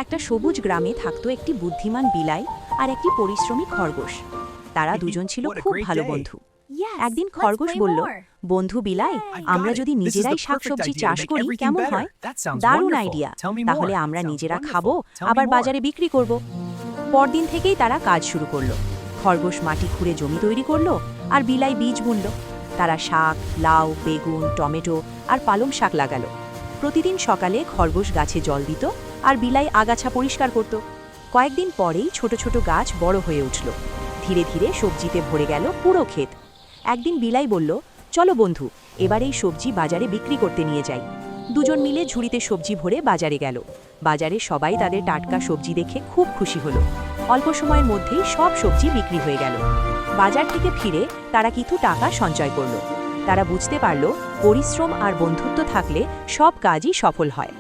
একটা সবুজ গ্রামে থাকতো একটি বুদ্ধিমান বিলাই আর একটি পরিশ্রমী খরগোশ। তারা দুজন ছিল খুব ভালো বন্ধু। একদিন খরগোশ বলল, বন্ধু বিলাই, আমরা যদি নিজেরাই শাকসবজি চাষ করি কেমন হয়? দারুণ আইডিয়া। তাহলে আমরা নিজেরা খাবো, আবার বাজারে বিক্রি করব। পরদিন থেকেই তারা কাজ শুরু করলো। খরগোশ মাটি খুঁড়ে জমি তৈরি করলো, আর বিলাই বীজ বুনল। তারা শাক, লাউ, বেগুন, টমেটো আর পালং শাক লাগালো। প্রতিদিন সকালে খরগোশ গাছে জল দিত, আর বিলাই আগাছা পরিষ্কার করত। কয়েকদিন পরেই ছোট ছোট গাছ বড় হয়ে উঠল। ধীরে ধীরে সবজিতে ভরে গেল পুরো ক্ষেত। একদিন বিলাই বলল, চলো বন্ধু, এবার এই সবজি বাজারে বিক্রি করতে নিয়ে যাই। দুজন মিলে ঝুড়িতে সবজি ভরে বাজারে গেল। বাজারে সবাই তাদের টাটকা সবজি দেখে খুব খুশি হলো। অল্প সময়ের মধ্যেই সব সবজি বিক্রি হয়ে গেল। বাজার থেকে ফিরে তারা কিছু টাকা সঞ্চয় করল। তারা বুঝতে পারল, পরিশ্রম আর বন্ধুত্ব থাকলে সব কাজই সফল হয়।